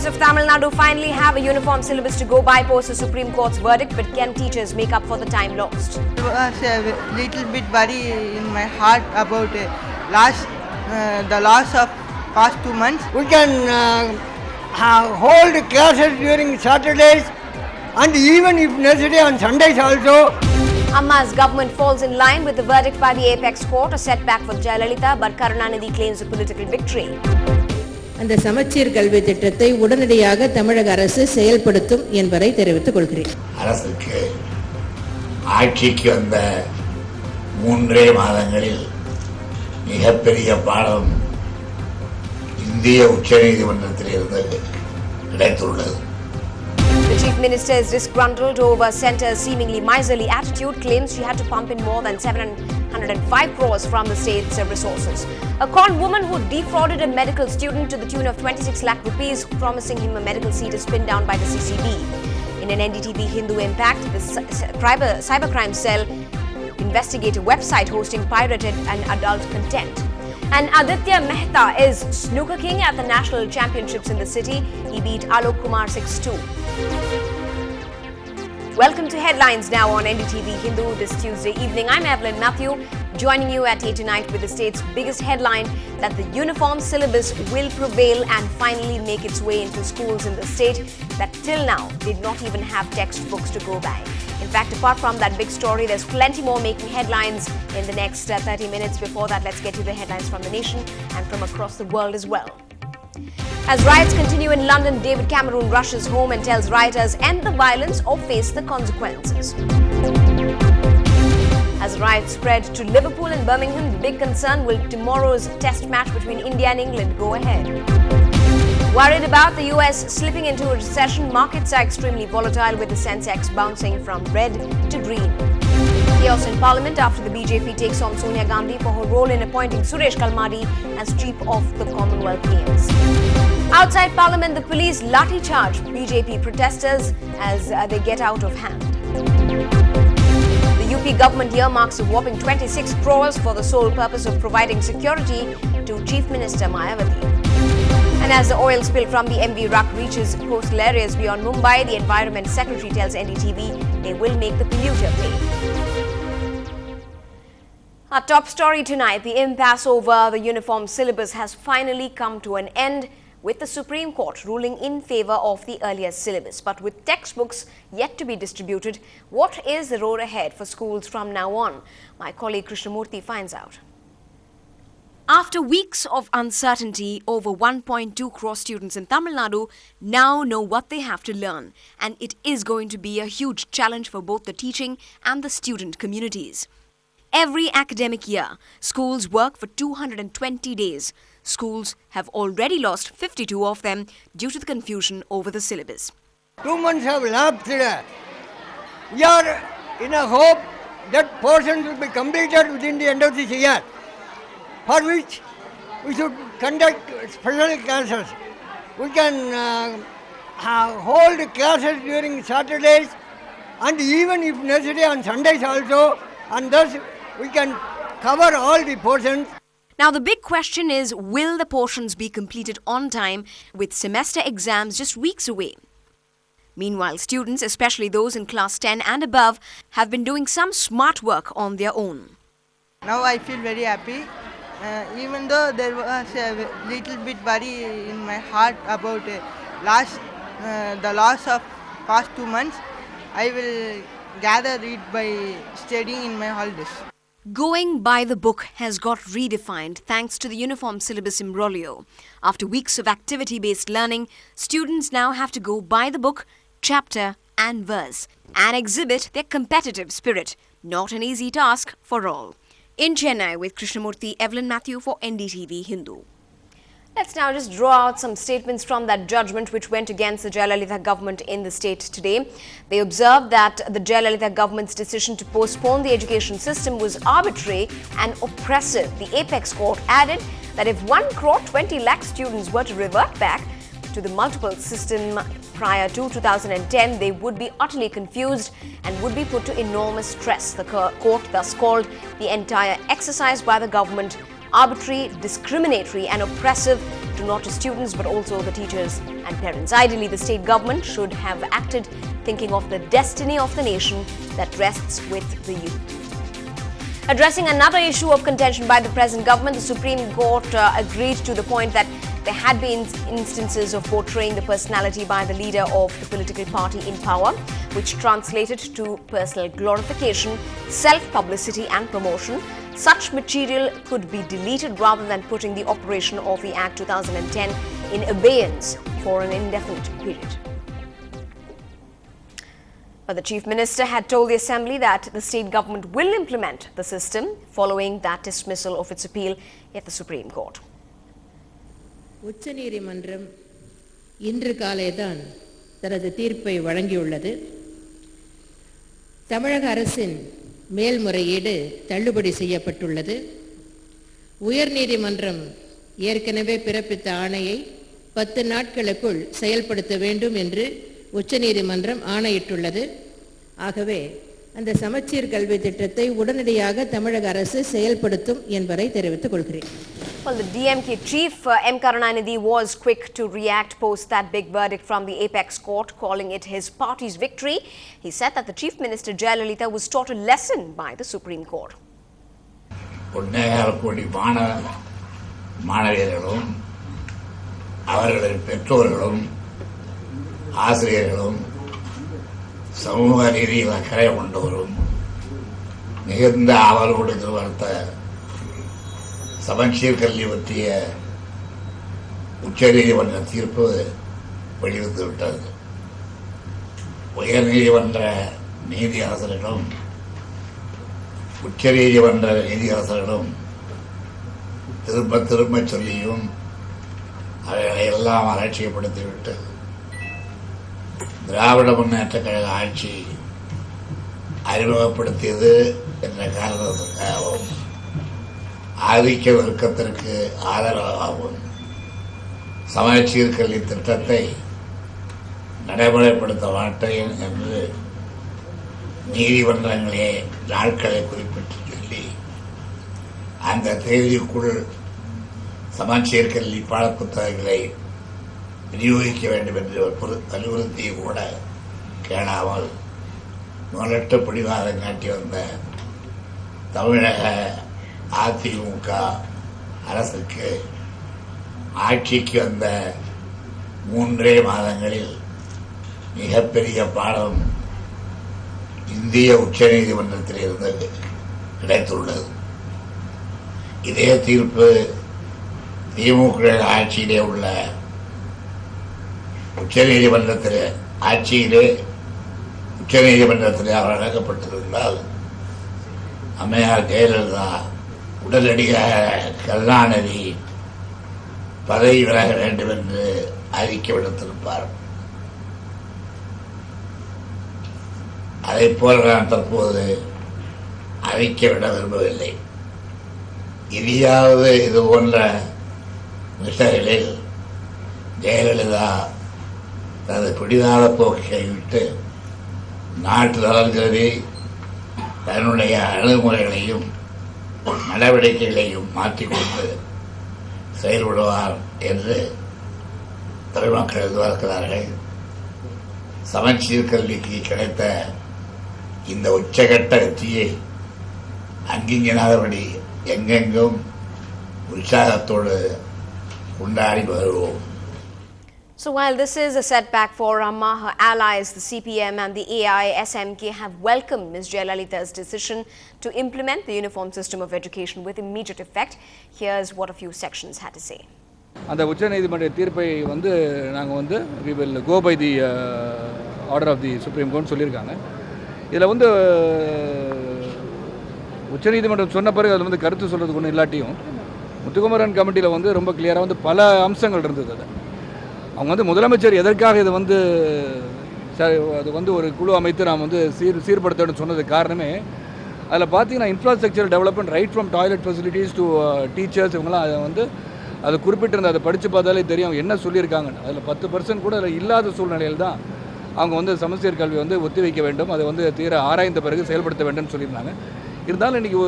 Students of Tamil Nadu finally have a uniform syllabus to go by post the Supreme Court's verdict, but can teachers make up for the time lost? I was a little bit worried in my heart about the loss of past 2 months. We can hold classes during Saturdays and even if necessary on Sundays also. Amma's government falls in line with the verdict by the apex court, a setback for Jayalalitha, but Karunanidhi claims a political victory. அந்த சமச்சீர் கல்வி திட்டத்தை உடனடியாக தமிழக அரசு செயல்படுத்தும் என்பதை தெரிவித்துக் கொள்கிறேன். அரசுக்கு ஆட்சிக்கு வந்த 3 மாதங்களில் மிகப்பெரிய பாடம் இந்திய உச்சநீதிமன்றத்தில் இருந்து கிடைத்துள்ளது. The Chief Minister is disgruntled over Centre's seemingly miserly attitude, claims she had to pump in more than 705 crores from the state's resources. A con woman who defrauded a medical student to the tune of 26 lakh rupees, promising him a medical seat, is pinned down by the CCB. In an NDTV-HINDU impact, the cybercrime cell investigate a website hosting pirated and adult content. And Aditya Mehta is snooker king at the national championships in the city. He beat Alok Kumar 6-2. Welcome to Headlines now on NDTV-HINDU this Tuesday evening. I'm Evelyn Matthew, joining you at 8 tonight with the state's biggest headline that the uniform syllabus will prevail and finally make its way into schools in the state that till now did not even have textbooks to go by. In fact, apart from that big story, there's plenty more making headlines in the next 30 minutes. Before that, let's get to the headlines from the nation and from across the world as well. As riots continue in London, David Cameron rushes home and tells rioters end the violence or face the consequences. As riots spread to Liverpool and Birmingham, the big concern: will tomorrow's test match between India and England go ahead? Worried about the US slipping into a recession, markets are extremely volatile with the Sensex bouncing from red to green. Chaos in Parliament after the BJP takes on Sonia Gandhi for her role in appointing Suresh Kalmadi as Chief of the Commonwealth Games. Outside Parliament, the police lathi charge BJP protesters as they get out of hand. The UP government earmarks a whopping 26 crores for the sole purpose of providing security to Chief Minister Mayawati. And as the oil spill from the MV Ruck reaches coastal areas beyond Mumbai, the Environment Secretary tells NDTV they will make the polluter pay. Our top story tonight: the impasse over the uniform syllabus has finally come to an end, with the Supreme Court ruling in favour of the earlier syllabus. But with textbooks yet to be distributed, what is the road ahead for schools from now on? My colleague Krishnamurthy finds out. After weeks of uncertainty, over 1.2 crore students in Tamil Nadu now know what they have to learn, and it is going to be a huge challenge for both the teaching and the student communities. Every academic year, schools work for 220 days. Schools have already lost 52 of them due to the confusion over the syllabus. 2 months have lapsed. We are in a hope that portions will be completed within the end of this year, for which we should conduct special classes. We can hold classes during Saturdays and even if necessary on Sundays also, and thus we can cover all the portions. Now the big question is, will the portions be completed on time with semester exams just weeks away? Meanwhile, students, especially those in class 10 and above, have been doing some smart work on their own. Now I feel very happy, even though there was a little bit worry in my heart about the loss of past 2 months. I will gather it by studying in my holidays. Going by the book has got redefined thanks to the uniform syllabus imbroglio. After weeks of activity-based learning, students now have to go by the book, chapter and verse and exhibit their competitive spirit. Not an easy task for all. In Chennai with Krishnamurthy, Evelyn Matthew for NDTV-HINDU. Let's now just draw out some statements from that judgment which went against the Jayalalitha government in the state today. They observed that the Jayalalitha government's decision to postpone the education system was arbitrary and oppressive. The apex court added that if 1.20 lakh students were to revert back to the multiple system prior to 2010, they would be utterly confused and would be put to enormous stress. The court thus called the entire exercise by the government arbitrary, discriminatory and oppressive to to not just students but also the teachers and parents. Ideally, the state government should have acted thinking of the destiny of the nation that rests with the youth. Addressing another issue of contention by the present government, the Supreme Court agreed to the point that there had been instances of portraying the personality by the leader of the political party in power, which translated to personal glorification, self-publicity and promotion. Such material could be deleted rather than putting the operation of the Act 2010 in abeyance for an indefinite period. But the Chief Minister had told the Assembly that the state government will implement the system following that dismissal of its appeal at the Supreme Court. உச்சநீதிமன்றம் இன்று காலைதான் தனது தீர்ப்பை வழங்கியுள்ளது. தமிழக அரசின் மேல்முறையீடு தள்ளுபடி செய்யப்பட்டுள்ளது. உயர்நீதிமன்றம் ஏற்கனவே பிறப்பித்த ஆணையை 10 நாட்களுக்குள் செயல்படுத்த வேண்டும் என்று உச்சநீதிமன்றம் ஆணையிட்டுள்ளது. ஆகவே அந்த சமச்சீர் கல்வி திட்டத்தை உடனடியாக தமிழக அரசு செயல்படுத்தும் என்பதை தெரிவித்துக் கொள்கிறேன். Well, the DMK chief M. Karunanidhi was quick to react post that big verdict from the apex court, calling it his party's victory. He said that the Chief Minister Jayalalitha was taught a lesson by the Supreme Court. கோடி மாணவியர்களும் அவர்களின் பெற்றோர்களும் ஆசிரியர்களும் சமூக ரீதியில் அக்கறை கொண்டவரும் மிகுந்த ஆவலோடு எதிர்பார்த்த சமச்சீர் கல்வி பற்றிய உச்சநீதிமன்ற தீர்ப்பு வெளிவந்து விட்டது. உயர்நீதிமன்ற நீதியரசர்களும் உச்சநீதிமன்ற நீதியரசர்களும் திரும்ப திரும்ப சொல்லியும் அவைகளை எல்லாம் அலட்சியப்படுத்திவிட்டு திராவிட முன்னேற்ற கழக ஆட்சி அறிமுகப்படுத்தியது என்ற காரணத்திற்காகவும் ஆதிக்க வர்க்கத்திற்கு ஆதரவாகவும் சமச்சீர் கல்வி திட்டத்தை நடைமுறைப்படுத்த மாட்டேன் என்று நீதிமன்றங்களே நாட்களை குறிப்பிட்டு சொல்லி அந்த தேதிக்குள் சமச்சீர் கல்வி பாடப்புத்தகங்களை விநியோகிக்க வேண்டும் என்று வலியுறுத்தி கூட கேளாமல் முதலட்டு பிடிவாதம் காட்டி வந்த தமிழக அதிமுக அரசுக்கு ஆட்சிக்கு வந்த 3 மாதங்களில் மிகப்பெரிய பாடம் இந்திய உச்சநீதிமன்றத்தில் இருந்து கிடைத்துள்ளது. இதே தீர்ப்பு திமுக ஆட்சியிலே உள்ள உச்சநீதிமன்றத்திலே அவர் வழங்கப்பட்டிருந்தால் அம்மையார் ஜெயலலிதா உடனடியாக கருணாநிதி பதவி விலக வேண்டும் என்று அறிக்கை விடுத்திருப்பார். அதைப் போல நான் தற்போது அறிக்கை விட விரும்பவில்லை. இனியாவது இது போன்ற விஷயங்களில் ஜெயலலிதா தனது பிடிவாத போக்கை கைவிட்டு நாட்டு நலன் கருதி தன்னுடைய அணுகுமுறைகளையும் நடவடிக்கைகளையும் மாற்றிக்கொண்டு செயல்படுவார் என்று தமிழ் மக்கள் எதிர்பார்க்கிறார்கள். சமச்சீர் கல்விக்கு கிடைத்த இந்த உச்சகட்ட வெற்றியை அங்கிங்கனாதபடி எங்கெங்கும் உற்சாகத்தோடு கொண்டாடி வருவோம். So while this is a setback for Amma, her allies, the CPM and the AISMK have welcomed Ms. Jayalalitha's decision to implement the uniform system of education with immediate effect. Here's what a few sections had to say. அந்த உச்சநீதிமன்ற தீர்ப்பை நாங்கள் we will go by the order of the Supreme Court சொல்லியிருக்காங்க. இதில் உச்சநீதிமன்றம் சொன்ன பிறகு அதில் கருத்து சொல்கிறதுக்கு ஒன்றும் இல்லாட்டியும் முத்துக்குமரன் கமிட்டியில் ரொம்ப கிளியராக பல அம்சங்கள் இருந்தது. அது அவங்க முதலமைச்சர் எதற்காக இதை அது ஒரு குழு அமைத்து நாம் சீர்படுத்தணும்னு சொன்னது காரணமே அதில் பார்த்தீங்கன்னா infrastructure development right from toilet facilities to teachers இவங்களாம் அதை குறிப்பிட்டிருந்த அதை படித்து பார்த்தாலே தெரியும் அவங்க என்ன சொல்லியிருக்காங்கன்னு. அதில் 10% கூட அதில் இல்லாத சூழ்நிலையில் தான் அவங்க சமச்சீர் கல்வி ஒத்தி வைக்க வேண்டும், அதை தீர ஆராய்ந்த பிறகு செயல்படுத்த வேண்டும்னு சொல்லியிருந்தாங்க. இருந்தாலும் இன்றைக்கி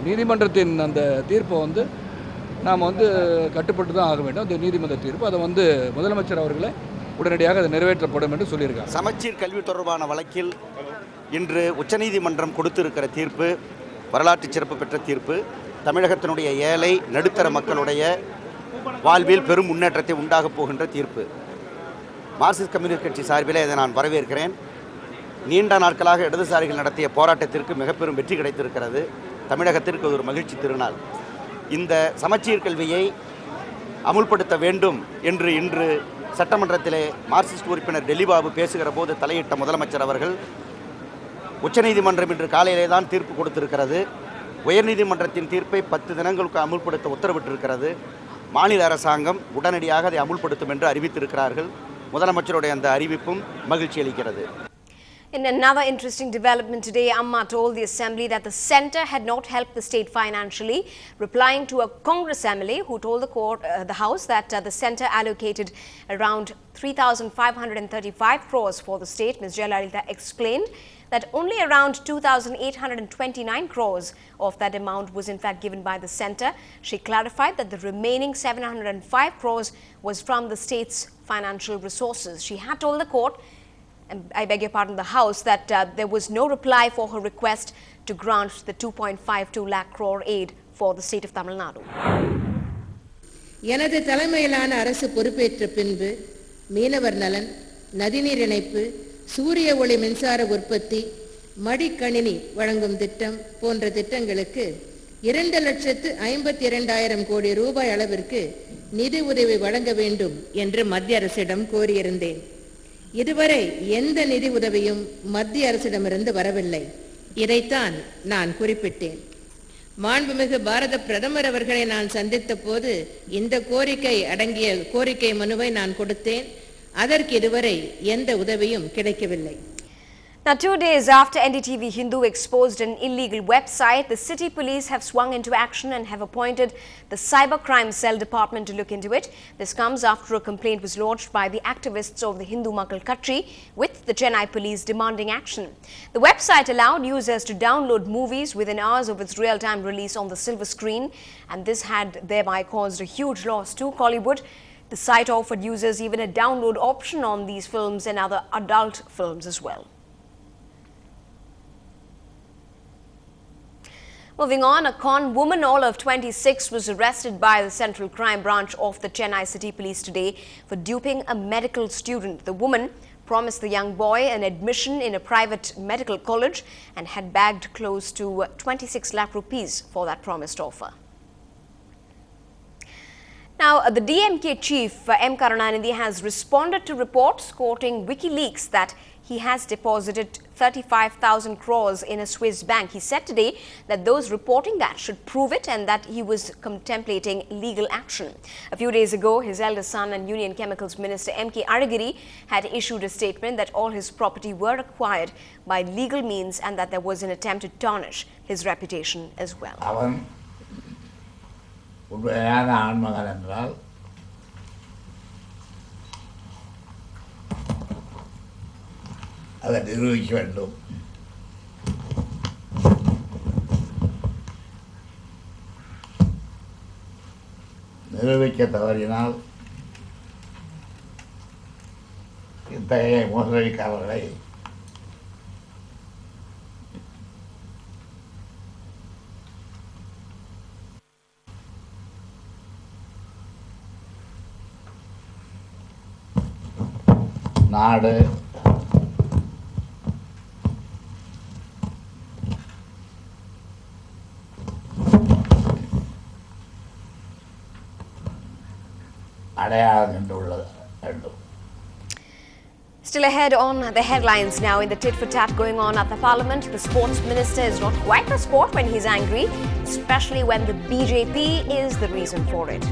நீதிமன்றத்தின் அந்த தீர்ப்பை நாம் வந்து கட்டுப்பட்டு தான் ஆக வேண்டும். அந்த நீதிமன்ற தீர்ப்பு அதை வந்து முதலமைச்சர் அவர்களே உடனடியாக அது நிறைவேற்றப்படும் என்று சொல்லியிருக்காங்க. சமச்சீர் கல்வி தொடர்பான வழக்கில் இன்று உச்சநீதிமன்றம் கொடுத்திருக்கிற தீர்ப்பு வரலாற்று சிறப்பு பெற்ற தீர்ப்பு. தமிழகத்தினுடைய ஏழை நடுத்தர மக்களுடைய வாழ்வில் பெரும் முன்னேற்றத்தை உண்டாகப் போகின்ற தீர்ப்பு. மார்க்சிஸ்ட் கம்யூனிஸ்ட் கட்சி சார்பில் இதை நான் வரவேற்கிறேன். நீண்ட நாட்களாக இடதுசாரிகள் நடத்திய போராட்டத்திற்கு மிக பெரும் வெற்றி கிடைத்திருக்கிறது. தமிழகத்திற்கு ஒரு மகிழ்ச்சி திருநாள். இந்த சமச்சீர் கல்வியை அமுல்படுத்த வேண்டும் என்று இன்று சட்டமன்றத்திலே மார்க்சிஸ்ட் உறுப்பினர் டெல்லிபாபு பேசுகிற போது தலையிட்ட முதலமைச்சர் அவர்கள் உச்சநீதிமன்றம் இன்று காலையிலே தான் தீர்ப்பு கொடுத்திருக்கிறது. உயர்நீதிமன்றத்தின் தீர்ப்பை 10 தினங்களுக்கு அமுல்படுத்த உத்தரவிட்டிருக்கிறது. மாநில அரசாங்கம் உடனடியாக அதை அமுல்படுத்தும் என்று அறிவித்திருக்கிறார்கள். முதலமைச்சருடைய அந்த அறிவிப்பும் மகிழ்ச்சி அளிக்கிறது. In another interesting development today, Amma told the Assembly that the centre had not helped the state financially, replying to a Congress MLA who told the House that the centre allocated around 3,535 crores for the state. Ms. Jayalalitha explained that only around 2,829 crores of that amount was in fact given by the centre. She clarified that the remaining 705 crores was from the state's financial resources. She had told the court, I beg your pardon, the House, that there was no reply for her request to grant the 2.52 lakh crore aid for the state of Tamil Nadu. எனது தலைமையிலான அரசு பொறுப்பேற்ற பின்பு மீனவர் நலன், நதிநீர் இணைப்பு, சூரிய ஒளி மின்சார உற்பத்தி, மடிக்கணினி வழங்கும் திட்டம் போன்ற திட்டங்களுக்கு 2,52,000 கோடி ரூபாய் அளவிற்கு நிதி உதவி வழங்க வேண்டும் என்று மத்திய அரசிடம் கோரியிருந்தேன். இதுவரை எந்த நிதி உதவியும் மத்திய அரசிடமிருந்து வரவில்லை. இதைத்தான் நான் குறிப்பிட்டேன். மாண்புமிகு பாரத பிரதமர் அவர்களை நான் சந்தித்த போது இந்த கோரிக்கை அடங்கிய கோரிக்கை மனுவை நான் கொடுத்தேன். அதற்கு இதுவரை எந்த உதவியும் கிடைக்கவில்லை. Now, 2 days after NDTV-HINDU exposed an illegal website, the city police have swung into action and have appointed the Cybercrime Cell Department to look into it. This comes after a complaint was lodged by the activists of the Hindu Makal Katri with the Chennai police demanding action. The website allowed users to download movies within hours of its real-time release on the silver screen, and this had thereby caused a huge loss to Kollywood. The site offered users even a download option on these films and other adult films as well. Moving on, a con woman, all of 26, was arrested by the Central Crime Branch of the Chennai City Police today for duping a medical student. The woman promised the young boy an admission in a private medical college and had bagged close to 26 lakh rupees for that promised offer. Now, the DMK chief, M. Karunanidhi, has responded to reports quoting WikiLeaks that he has deposited 35,000 crores in a Swiss bank. He said today that those reporting that should prove it and that he was contemplating legal action. A few days ago, his eldest son and Union Chemicals Minister M.K. Arigiri had issued a statement that all his property were acquired by legal means and that there was an attempt to tarnish his reputation as well. உண்மையான ஆண்மகன் என்றால் அதை நிரூபிக்க வேண்டும். நிரூபிக்க தவறினால் இத்தகைய மோசடிக்காரர்களை நாடு அடையாளம் என்றுள்ளது வேண்டும். Still ahead on the headlines now, in the tit-for-tat going on at the Parliament, the sports minister is not quite a sport when he's angry, especially when the BJP is the reason for it.